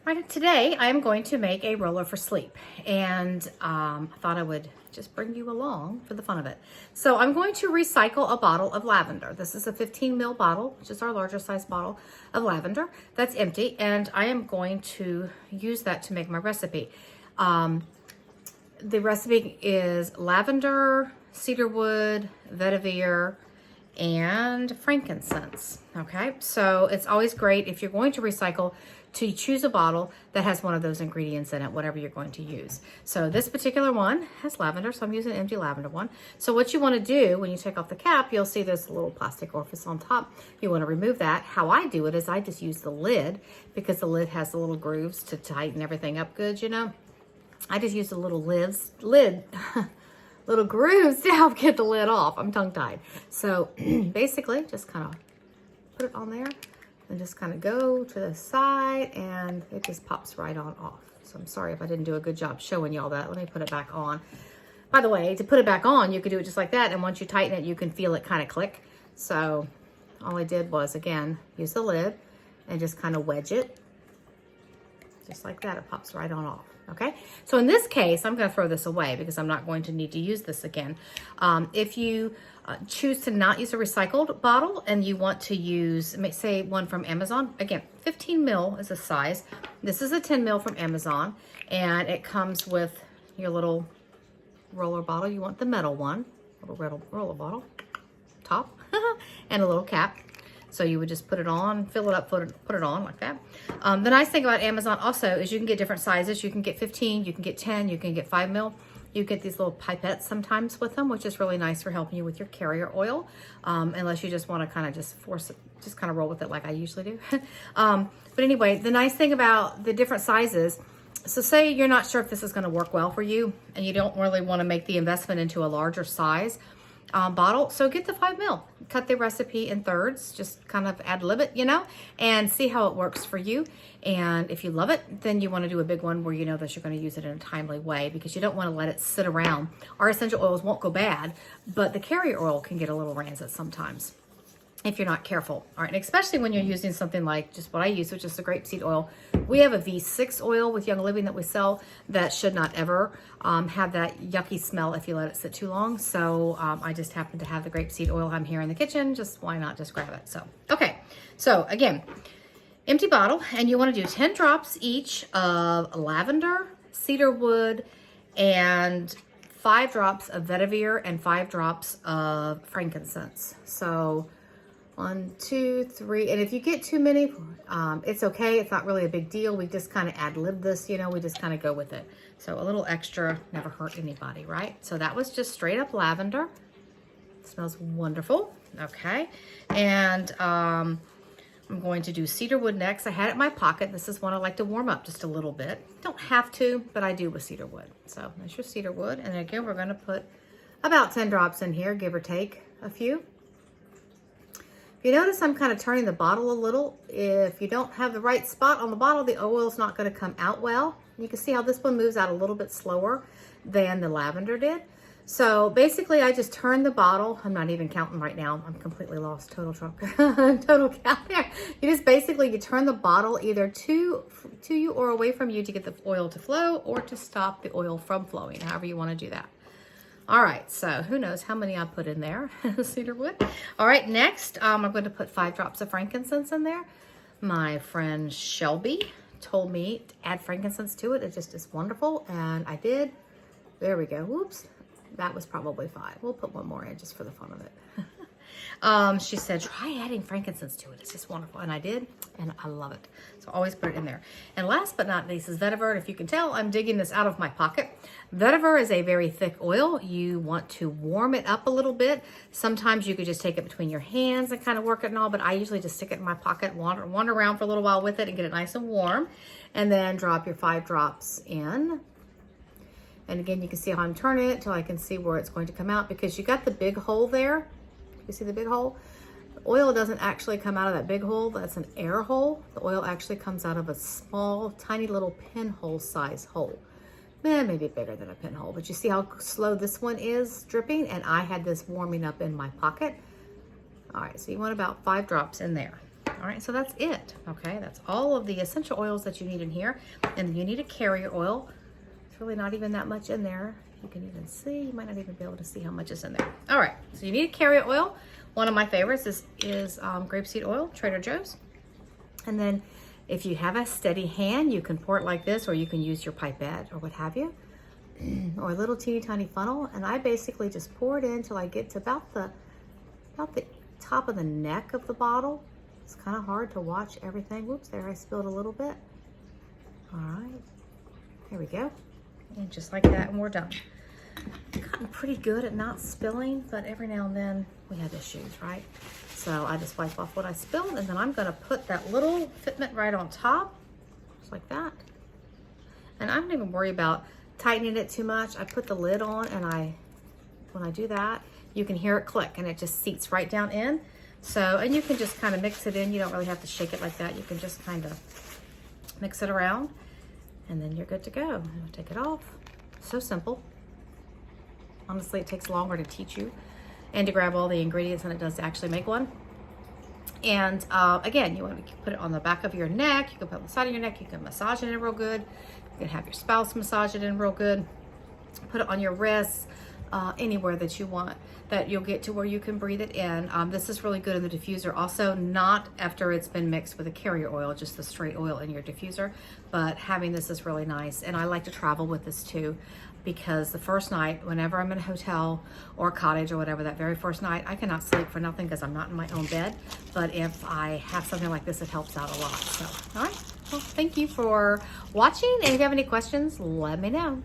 Right, today I'm going to make a roller for sleep, and I thought I would just bring you along for the fun of it. So I'm going to recycle a bottle of lavender. This is a 15 ml bottle, which is our larger size bottle of lavender that's empty, and I am going to use that to make my recipe. The recipe is lavender, cedarwood, vetiver, and frankincense. Okay, so it's always great if you're going to recycle to choose a bottle that has one of those ingredients in it, whatever you're going to use. So this particular one has lavender, so I'm using an empty lavender one. So what you want to do when you take off the cap, you'll see this little plastic orifice on top. You want to remove that. How I do it is I just use the lid, because the lid has the little grooves to tighten everything up good, you know. I just use the little little grooves to help get the lid off. I'm tongue-tied. So basically just kind of put it on there and just kind of go to the side, and it just pops right on off. So I'm sorry if I didn't do a good job showing y'all that. Let me put it back on. By the way, to put it back on, you could do it just like that, and once you tighten it, you can feel it kind of click. So all I did was, again, use the lid and just kind of wedge it. Just like that, it pops right on off. Okay, so in this case, I'm going to throw this away because I'm not going to need to use this again. If you choose to not use a recycled bottle and you want to use, say, one from Amazon, again, 15 ml is a size. This is a 10 ml from Amazon, and it comes with your little roller bottle. You want the metal one, little roller bottle, top, and a little cap. So you would just put it on, fill it up, put it on like that. The nice thing about Amazon also is you can get different sizes. You can get 15, you can get 10, you can get 5 ml. You get these little pipettes sometimes with them, which is really nice for helping you with your carrier oil, unless you just want to kind of just force it, just kind of roll with it like I usually do. But anyway, the nice thing about the different sizes, so say you're not sure if this is going to work well for you and you don't really want to make the investment into a larger size bottle, so get the 5 ml. Cut the recipe in thirds, just kind of ad-lib it, you know, and see how it works for you. And if you love it, then you want to do a big one where you know that you're going to use it in a timely way, because you don't want to let it sit around. Our essential oils won't go bad, but the carrier oil can get a little rancid sometimes if you're not careful. All right, and especially when you're using something like just what I use, which is the grapeseed oil. We have a V6 oil with Young Living that we sell that should not ever have that yucky smell if you let it sit too long. So I just happen to have the grapeseed oil. I'm here in the kitchen, just why not just grab it? So, okay, so again, empty bottle, and you want to do 10 drops each of lavender, cedarwood, and 5 drops of vetiver and 5 drops of frankincense. So 1, 2, 3, and if you get too many, it's okay. It's not really a big deal. We just kind of ad-lib this, you know, we just kind of go with it. So a little extra never hurt anybody, right? So that was just straight up lavender. It smells wonderful. Okay, and I'm going to do cedarwood next. I had it in my pocket. This is one I like to warm up just a little bit. Don't have to, but I do with cedarwood. So that's your cedarwood, and again, we're going to put about 10 drops in here, give or take a few. You notice I'm kind of turning the bottle a little. If you don't have the right spot on the bottle, the oil's not going to come out well. You can see how this one moves out a little bit slower than the lavender did. So basically, I just turn the bottle. I'm not even counting right now. I'm completely lost. Total count there. You just basically, you turn the bottle either to you or away from you to get the oil to flow, or to stop the oil from flowing, however you want to do that. All right, so who knows how many I put in there, cedarwood. All right, next, I'm going to put 5 drops of frankincense in there. My friend Shelby told me to add frankincense to it. It just is wonderful, and I did. There we go. Whoops, that was probably 5. We'll put one more in just for the fun of it. She said, try adding frankincense to it. It's just wonderful. And I did, and I love it. So always put it in there. And last but not least is vetiver. And if you can tell, I'm digging this out of my pocket. Vetiver is a very thick oil. You want to warm it up a little bit. Sometimes you could just take it between your hands and kind of work it and all, but I usually just stick it in my pocket, wander around for a little while with it and get it nice and warm. And then drop your 5 drops in. And again, you can see how I'm turning it till I can see where it's going to come out, because you got the big hole there. You see the big hole? The oil doesn't actually come out of that big hole. That's an air hole. The oil actually comes out of a small, tiny little pinhole size hole. Maybe bigger than a pinhole, but you see how slow this one is dripping, and I had this warming up in my pocket. All right, so you want about 5 drops in there. All right, so that's it. Okay, that's all of the essential oils that you need in here. And then you need a carrier oil. It's really not even that much in there. You can even see, you might not even be able to see how much is in there. All right, so you need a carrier oil. One of my favorites is grapeseed oil, Trader Joe's. And then if you have a steady hand, you can pour it like this, or you can use your pipette or what have you, or a little teeny tiny funnel. And I basically just pour it in till I get to about the top of the neck of the bottle. It's kind of hard to watch everything. Whoops, there I spilled a little bit. All right, here we go. And just like that, and we're done. I've gotten pretty good at not spilling, but every now and then we have issues, right? So I just wipe off what I spilled, and then I'm gonna put that little fitment right on top, just like that. And I don't even worry about tightening it too much. I put the lid on, and when I do that, you can hear it click, and it just seats right down in. So, and you can just kind of mix it in. You don't really have to shake it like that. You can just kind of mix it around, and then you're good to go. Take it off. So simple. Honestly, it takes longer to teach you and to grab all the ingredients than it does to actually make one. And again, you want to put it on the back of your neck. You can put it on the side of your neck. You can massage it in real good. You can have your spouse massage it in real good. Put it on your wrists, anywhere that you want, that you'll get to where you can breathe it in. This is really good in the diffuser. Also, not after it's been mixed with a carrier oil, just the straight oil in your diffuser. But having this is really nice. And I like to travel with this too, because the first night, whenever I'm in a hotel or cottage or whatever, that very first night, I cannot sleep for nothing because I'm not in my own bed. But if I have something like this, it helps out a lot. So, all right. Well, thank you for watching. And if you have any questions, let me know.